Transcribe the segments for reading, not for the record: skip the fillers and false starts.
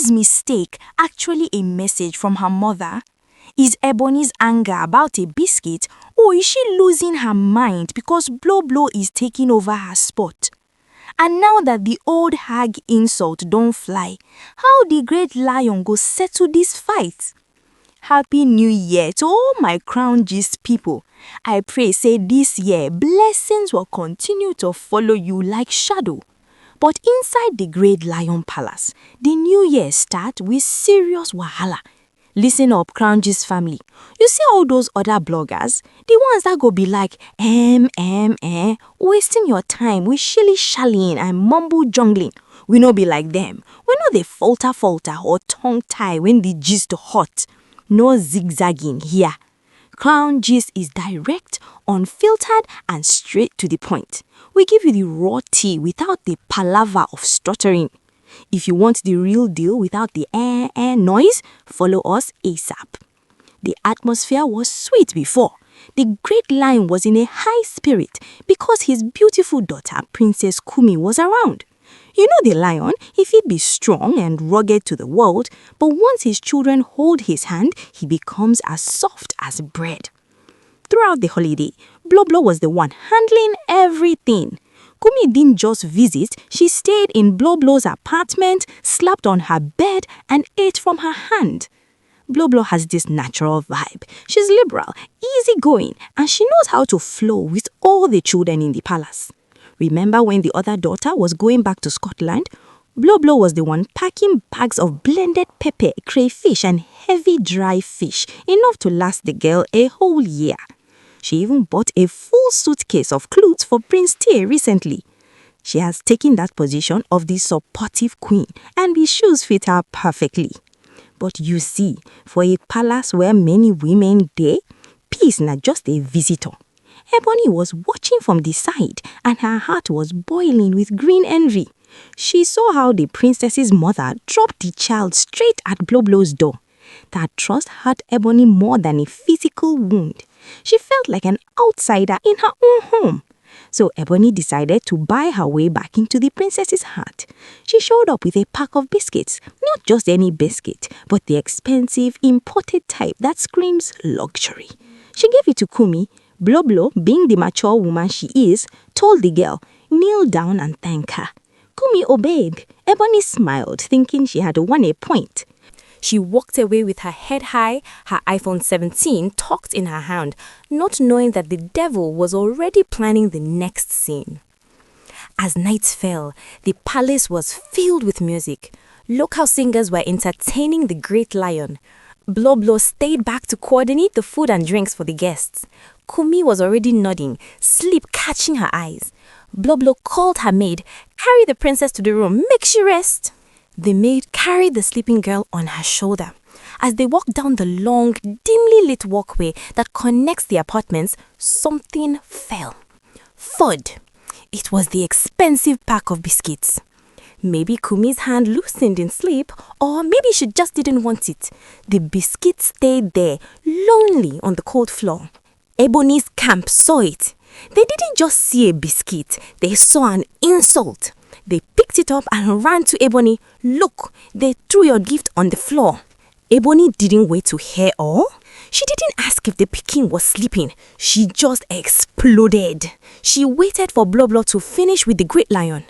this mistake actually a message from her mother? Is Ebony's anger about a biscuit, or is she losing her mind because Blowblow is taking over her spot? And now that the old hag insult don't fly, how the great lion go settle this fight? Happy New Year to all my Crown Gist people. I pray say this year blessings will continue to follow you like shadow. But inside the great lion palace, the new year start with serious wahala. Listen up, Crown Gist family. You see all those other bloggers, the ones that go be like, wasting your time with shilly-shallying and mumble jungling. We no be like them. We know they falter or tongue tie when the gist hot. No zigzagging here. Crown Gist is direct, unfiltered, and straight to the point. We give you the raw tea without the palaver of stuttering. If you want the real deal without the noise, follow us ASAP. The atmosphere was sweet before. The great lion was in a high spirit because his beautiful daughter, Princess Kumi, was around. You know the lion, if he be strong and rugged to the world, but once his children hold his hand, he becomes as soft as bread. Throughout the holiday, Blowblow was the one handling everything. Kumi didn't just visit, she stayed in Blowblow's apartment, slept on her bed, and ate from her hand. Blowblow has this natural vibe. She's liberal, easygoing, and she knows how to flow with all the children in the palace. Remember when the other daughter was going back to Scotland? Blowblow was the one packing bags of blended pepper, crayfish, and heavy dry fish, enough to last the girl a whole year. She even bought a full suitcase of clothes for Prince T recently. She has taken that position of the supportive queen, and the shoes fit her perfectly. But you see, for a palace where many women dey, peace not just a visitor. Ebony was watching from the side, and her heart was boiling with green envy. She saw how the princess's mother dropped the child straight at Blowblow's door. That trust hurt Ebony more than a physical wound. She felt like an outsider in her own home. So Ebony decided to buy her way back into the princess's heart. She showed up with a pack of biscuits, not just any biscuit, but the expensive imported type that screams luxury. She gave it to Kumi. Blowblow, being the mature woman she is, told the girl, kneel down and thank her. Kumi obeyed. Ebony smiled, thinking she had won a point. She walked away with her head high, her iPhone 17 tucked in her hand, not knowing that the devil was already planning the next scene. As night fell, the palace was filled with music. Local singers were entertaining the great lion. Blowblow stayed back to coordinate the food and drinks for the guests. Kumi was already nodding, sleep catching her eyes. Blowblow called her maid, "Carry the princess to the room, make she rest." The maid carried the sleeping girl on her shoulder. As they walked down the long, dimly lit walkway that connects the apartments, something fell. Thud! It was the expensive pack of biscuits. Maybe Kumi's hand loosened in sleep, or maybe she just didn't want it. The biscuit stayed there, lonely on the cold floor. Ebony's camp saw it. They didn't just see a biscuit, they saw an insult. They picked it up and ran to Ebony. "Look, they threw your gift on the floor." Ebony didn't wait to hear all. She didn't ask if the pikin was sleeping. She just exploded. She waited for Blowblow to finish with the great lion.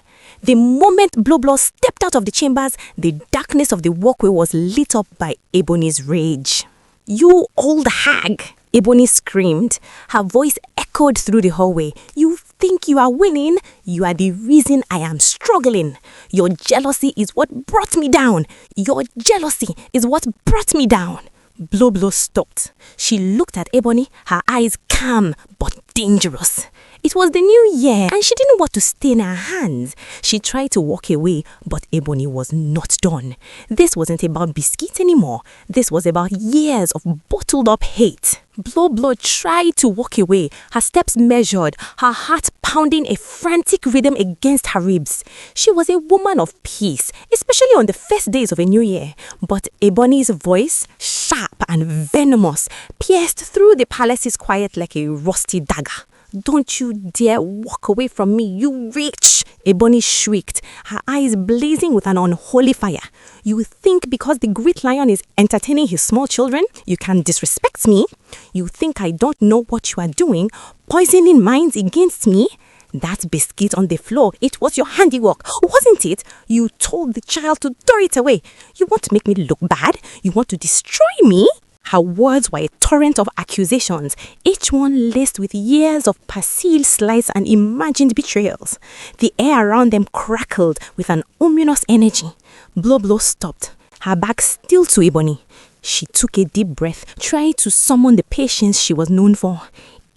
The moment Blowblow stepped out of the chambers, the darkness of the walkway was lit up by Ebony's rage. "You old hag!" Ebony screamed. Her voice echoed through the hallway. "You think you are winning? You are the reason I am struggling. Your jealousy is what brought me down. Your jealousy is what brought me down." Blowblow stopped. She looked at Ebony, her eyes calm but dangerous. It was the new year and she didn't want to stain her hands. She tried to walk away, but Ebony was not done. This wasn't about biscuits anymore. This was about years of bottled up hate. Blowblow tried to walk away, her steps measured, her heart pounding a frantic rhythm against her ribs. She was a woman of peace, especially on the first days of a new year. But Ebony's voice, sharp and venomous, pierced through the palace's quiet like a rusty dagger. Don't you dare walk away from me, you witch! Ebony shrieked, her eyes blazing with an unholy fire. You think because the great lion is entertaining his small children, you can disrespect me? You think I don't know what you are doing, poisoning minds against me? That biscuit on the floor, it was your handiwork, wasn't it? You told the child to throw it away. You want to make me look bad? You want to destroy me? Her words were a torrent of accusations, each one laced with years of perceived slights and imagined betrayals. The air around them crackled with an ominous energy. Blowblow stopped, her back still to Ebony. She took a deep breath, trying to summon the patience she was known for.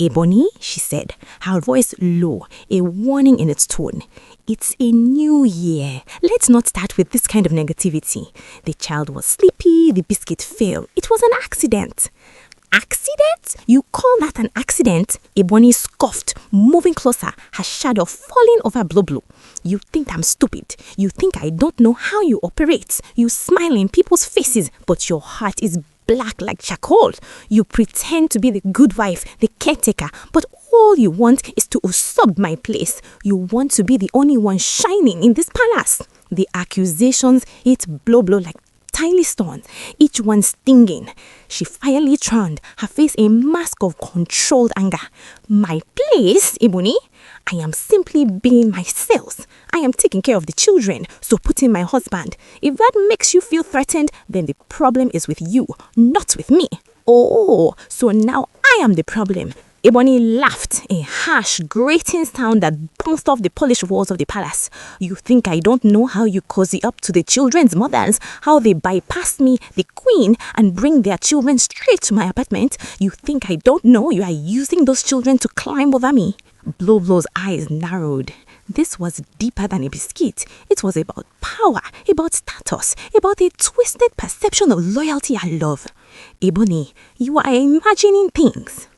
Ebony, she said, her voice low, a warning in its tone. It's a new year. Let's not start with this kind of negativity. The child was sleepy, the biscuit fell. It was an accident. Accident? You call that an accident? Ebony scoffed, moving closer, her shadow falling over Blowblow. You think I'm stupid. You think I don't know how you operate. You smile in people's faces, but your heart is black like charcoal. You pretend to be the good wife, the caretaker, but all you want is to usurp my place. You want to be the only one shining in this palace. The accusations hit Blowblow like tiny stones, each one stinging. She finally turned, her face a mask of controlled anger. My place, Ebony? I am simply being myself. I am taking care of the children, so put in my husband. If that makes you feel threatened, then the problem is with you, not with me. Oh, so now I am the problem. Ebony laughed, a harsh, grating sound that bounced off the polished walls of the palace. You think I don't know how you cozy up to the children's mothers, how they bypass me, the queen, and bring their children straight to my apartment? You think I don't know you are using those children to climb over me? Blowblow's eyes narrowed. This was deeper than a biscuit. It was about power, about status, about a twisted perception of loyalty and love. Ebony, you are imagining things.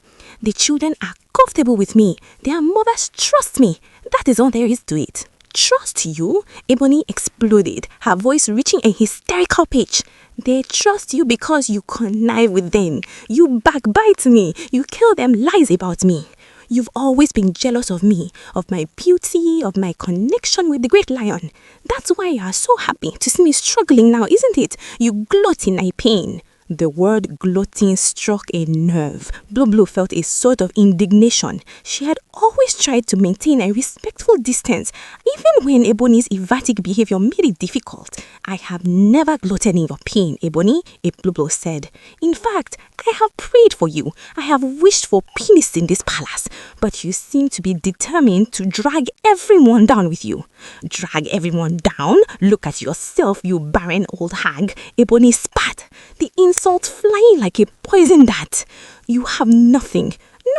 The children are comfortable with me. Their mothers trust me. That is all there is to it. Trust you? Ebony exploded, her voice reaching a hysterical pitch. They trust you because you connive with them. You backbite me. You kill them lies about me. You've always been jealous of me, of my beauty, of my connection with the great lion. That's why you are so happy to see me struggling now, isn't it? You gloat in my pain. The word gloating struck a nerve. Blowblow felt a sort of indignation. She had always tried to maintain a respectful distance, even when Ebony's erratic behavior made it difficult. I have never gloated in your pain, Ebony, Blowblow said. In fact, I have prayed for you. I have wished for peace in this palace. But you seem to be determined to drag everyone down with you. Drag everyone down? Look at yourself, you barren old hag. Ebony spat, the insult flying like a poison dart. You have nothing.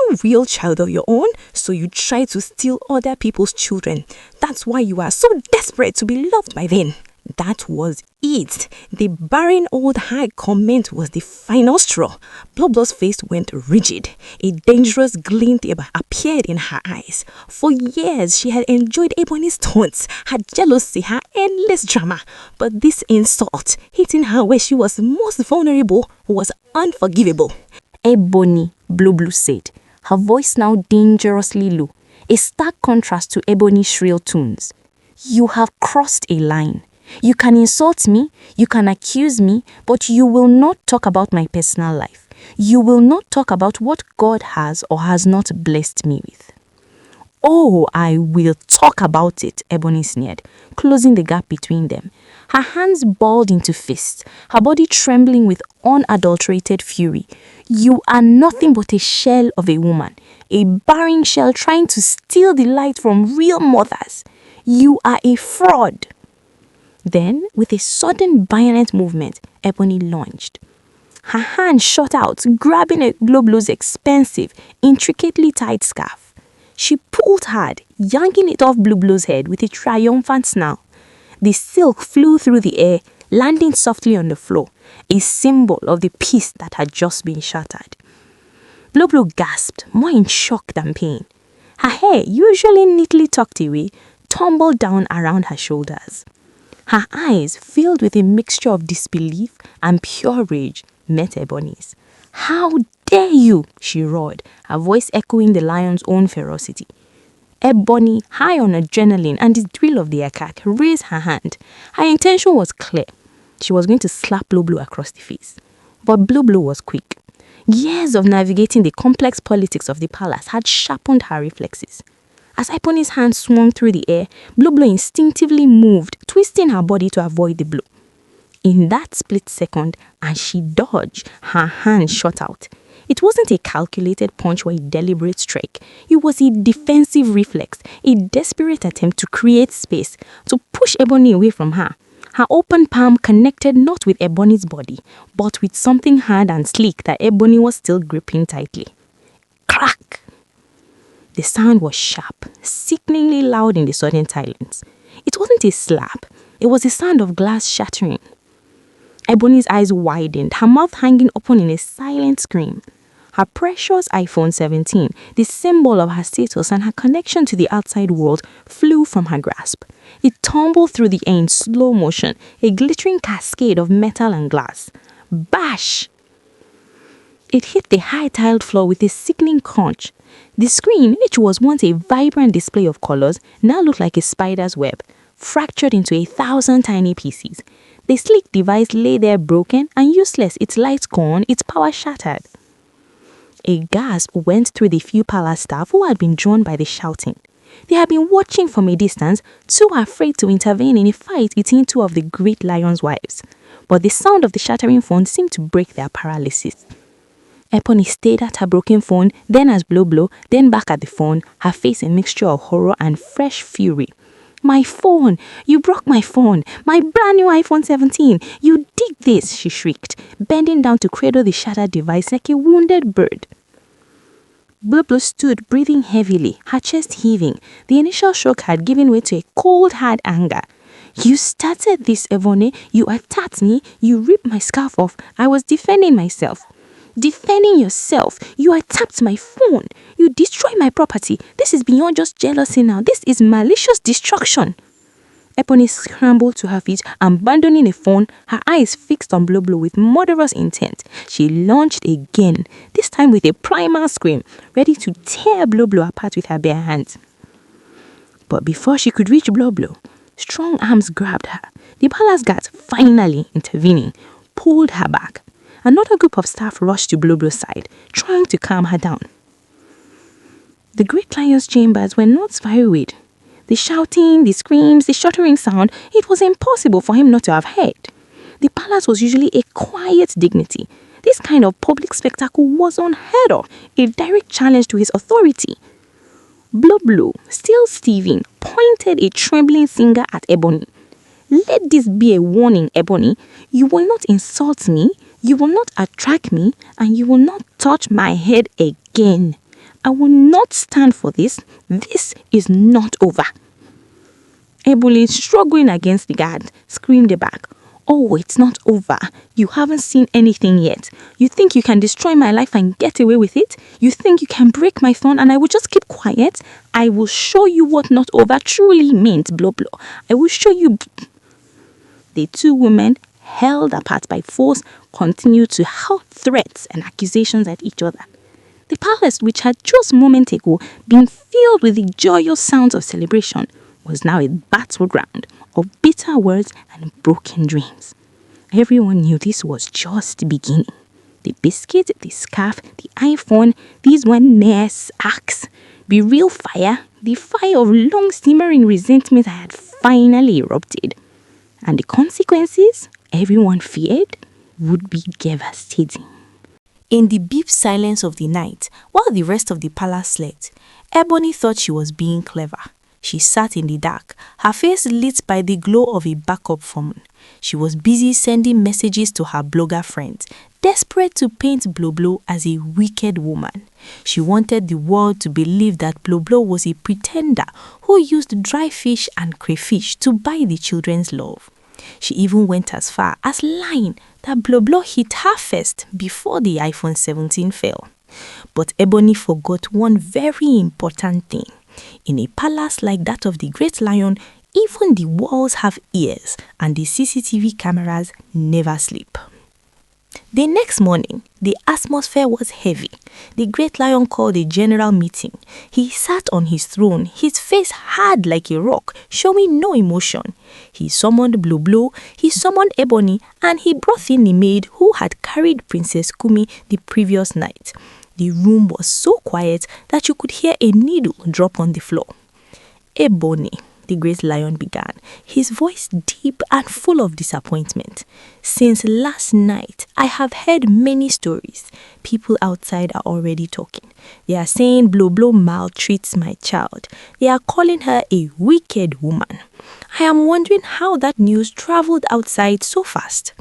No real child of your own, so you try to steal other people's children. That's why you are so desperate to be loved by them. That was it. The barren old hag comment was the final straw. Blowblow's face went rigid. A dangerous glint appeared in her eyes. For years, she had enjoyed Ebony's taunts, her jealousy, her endless drama. But this insult, hitting her where she was most vulnerable, was unforgivable. Ebony, Blowblow said, her voice now dangerously low, a stark contrast to Ebony's shrill tones. You have crossed a line. You can insult me, you can accuse me, but you will not talk about my personal life. You will not talk about what God has or has not blessed me with. Oh, I will talk about it, Ebony sneered, closing the gap between them. Her hands balled into fists, her body trembling with unadulterated fury. You are nothing but a shell of a woman, a barren shell trying to steal the light from real mothers. You are a fraud. Then, with a sudden violent movement, Ebony lunged. Her hand shot out, grabbing at Blowblow's expensive, intricately tied scarf. She pulled hard, yanking it off Blowblow's head with a triumphant snarl. The silk flew through the air, landing softly on the floor, a symbol of the peace that had just been shattered. Blowblow gasped, more in shock than pain. Her hair, usually neatly tucked away, tumbled down around her shoulders. Her eyes, filled with a mixture of disbelief and pure rage, met Ebony's. "How dare you?" she roared, her voice echoing the lion's own ferocity. Ebony, high on adrenaline and the thrill of the attack, raised her hand. Her intention was clear. She was going to slap Blowblow across the face. But Blowblow was quick. Years of navigating the complex politics of the palace had sharpened her reflexes. As Ebony's hand swung through the air, Blowblow instinctively moved, twisting her body to avoid the blow. In that split second, as she dodged, her hand shot out. It wasn't a calculated punch or a deliberate strike. It was a defensive reflex, a desperate attempt to create space, to push Ebony away from her. Her open palm connected not with Ebony's body, but with something hard and sleek that Ebony was still gripping tightly. Crack! The sound was sharp, sickeningly loud in the sudden silence. It wasn't a slap, it was the sound of glass shattering. Ebony's eyes widened, her mouth hanging open in a silent scream. Her precious iPhone 17, the symbol of her status and her connection to the outside world, flew from her grasp. It tumbled through the air in slow motion, a glittering cascade of metal and glass. Bash! It hit the high-tiled floor with a sickening crunch. The screen, which was once a vibrant display of colors, now looked like a spider's web, fractured into 1,000 tiny pieces. The sleek device lay there broken and useless, its lights gone, its power shattered. A gasp went through the few palace staff who had been drawn by the shouting. They had been watching from a distance, too afraid to intervene in a fight between two of the great lion's wives. But the sound of the shattering phone seemed to break their paralysis. Ebony stayed at her broken phone, then at Blowblow, then back at the phone, her face a mixture of horror and fresh fury. "My phone! You broke my phone! My brand new iPhone 17! You did this!" she shrieked, bending down to cradle the shattered device like a wounded bird. Blowblow stood, breathing heavily, her chest heaving. The initial shock had given way to a cold, hard anger. "You started this, Ebony. You attacked me. You ripped my scarf off. I was defending myself." "Defending yourself? You attacked my phone. You destroyed my property. This is beyond just jealousy now. This is malicious destruction." Ebony scrambled to her feet, abandoning the phone, her eyes fixed on Blowblow with murderous intent. She launched again, this time with a primal scream, ready to tear Blowblow apart with her bare hands. But before she could reach Blowblow, strong arms grabbed her. The palace guards, finally intervening, pulled her back. Another group of staff rushed to Blowblow's side, trying to calm her down. The great lion's chambers were not far away. The shouting, the screams, the shuddering sound, it was impossible for him not to have heard. The palace was usually a quiet dignity. This kind of public spectacle was unheard of, a direct challenge to his authority. Blowblow, still steaming, pointed a trembling finger at Ebony. "Let this be a warning, Ebony. You will not insult me. You will not attract me, and you will not touch my head again. I will not stand for this. This is not over." Ebony, struggling against the guard, screamed back, "Oh, it's not over. You haven't seen anything yet. You think you can destroy my life and get away with it? You think you can break my phone and I will just keep quiet? I will show you what not over truly means, Blowblow. I will show you." The two women, held apart by force, continued to hurl threats and accusations at each other. The palace, which had just moments ago been filled with the joyous sounds of celebration, was now a battleground of bitter words and broken dreams. Everyone knew this was just beginning. The biscuit, the scarf, the iPhone, these were Ness acts. The real fire, the fire of long simmering resentment had finally erupted. And the consequences, everyone feared, would be devastating. In the deep silence of the night, while the rest of the palace slept, Ebony thought she was being clever. She sat in the dark, her face lit by the glow of a backup phone. She was busy sending messages to her blogger friends, desperate to paint Blowblow as a wicked woman. She wanted the world to believe that Blowblow was a pretender who used dry fish and crayfish to buy the children's love. She even went as far as lying that Blowblow hit her first before the iPhone 17 fell. But Ebony forgot one very important thing. In a palace like that of the Great Lion, even the walls have ears and the CCTV cameras never sleep. The next morning, the atmosphere was heavy. The great lion called a general meeting. He sat on his throne, his face hard like a rock, showing no emotion. He summoned Blowblow, he summoned Ebony, and he brought in the maid who had carried Princess Kumi the previous night. The room was so quiet that you could hear a needle drop on the floor. Ebony, the great lion began, his voice deep and full of disappointment. Since last night, I have heard many stories. People outside are already talking. They are saying Blowblow maltreats my child. They are calling her a wicked woman. I am wondering how that news traveled outside so fast.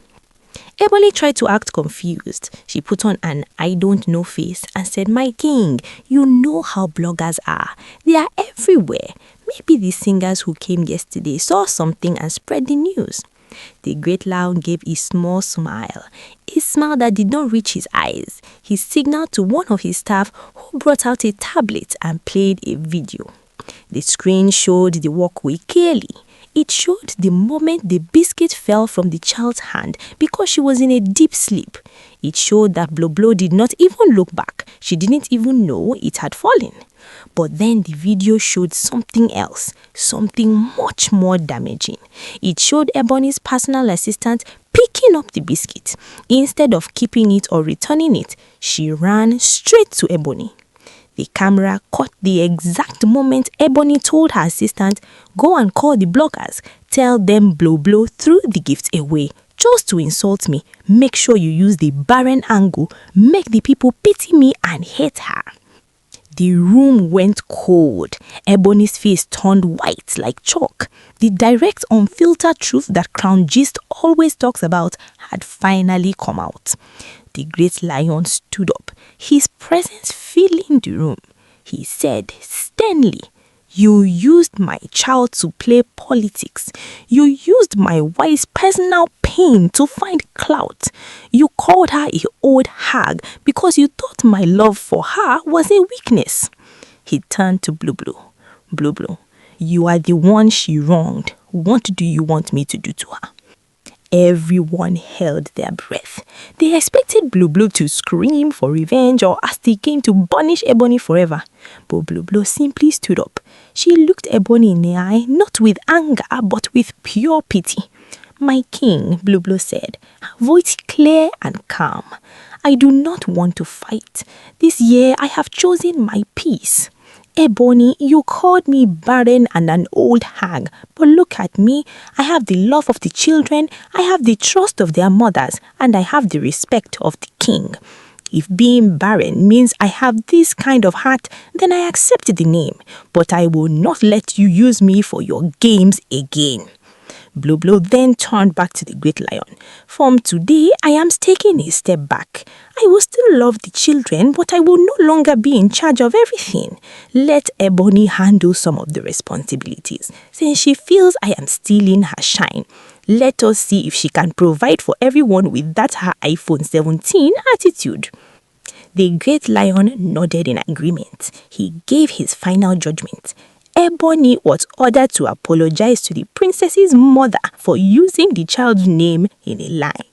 Ebony tried to act confused. She put on an I don't know face and said, "My king, you know how bloggers are. They are everywhere. Maybe the singers who came yesterday saw something and spread the news." The great lion gave a small smile that did not reach his eyes. He signaled to one of his staff who brought out a tablet and played a video. The screen showed the walkway clearly. It showed the moment the biscuit fell from the child's hand because she was in a deep sleep. It showed that Blowblow did not even look back. She didn't even know it had fallen. But then the video showed something else, something much more damaging. It showed Ebony's personal assistant picking up the biscuit. Instead of keeping it or returning it, she ran straight to Ebony. The camera caught the exact moment Ebony told her assistant, "Go and call the bloggers. Tell them Blowblow threw the gift away just to insult me. Make sure you use the barren angle. Make the people pity me and hate her." The room went cold. Ebony's face turned white like chalk. The direct, unfiltered truth that Crown Gist always talks about had finally come out. The great lion stood up, his presence filling the room. He said sternly, "You used my child to play politics. You used my wife's personal pain to find clout. You called her an old hag because you thought my love for her was a weakness." He turned to Blowblow. "Blowblow, you are the one she wronged. What do you want me to do to her?" Everyone held their breath. They expected Blowblow to scream for revenge or ask the king to punish Ebony forever. But Blowblow simply stood up. She looked Ebony in the eye, not with anger, but with pure pity. "My king," Blowblow said, her voice clear and calm, "I do not want to fight. This year I have chosen my peace. Ebony, you called me barren and an old hag, but look at me. I have the love of the children, I have the trust of their mothers, and I have the respect of the king. If being barren means I have this kind of heart, then I accept the name, but I will not let you use me for your games again." Blowblow then turned back to the great lion. "From today, I am taking a step back. I will still love the children, but I will no longer be in charge of everything. Let Ebony handle some of the responsibilities, since she feels I am stealing her shine. Let us see if she can provide for everyone with that her iPhone 17 attitude." The great lion nodded in agreement. He gave his final judgment. Ebony was ordered to apologize to the princess's mother for using the child's name in a lie.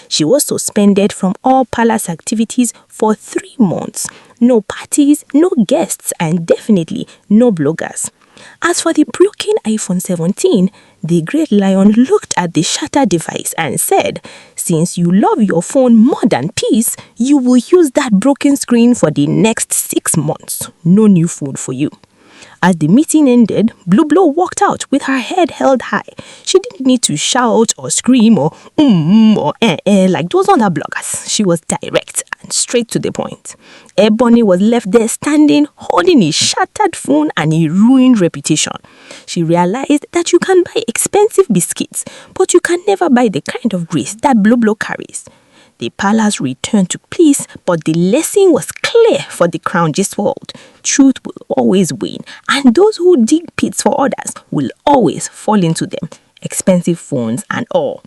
She was suspended from all palace activities for 3 months. No parties, no guests, and definitely no bloggers. As for the broken iPhone 17, the great lion looked at the shattered device and said, "Since you love your phone more than peace, you will use that broken screen for the next 6 months. No new phone for you." As the meeting ended, Blowblow walked out with her head held high. She didn't need to shout or scream or like those other bloggers. She was direct and straight to the point. Ebony was left there standing, holding a shattered phone and a ruined reputation. She realized that you can buy expensive biscuits, but you can never buy the kind of grace that Blowblow carries. The palace returned to peace, but the lesson was clear for the Crown Gist world. Truth will always win, and those who dig pits for others will always fall into them, expensive phones and all.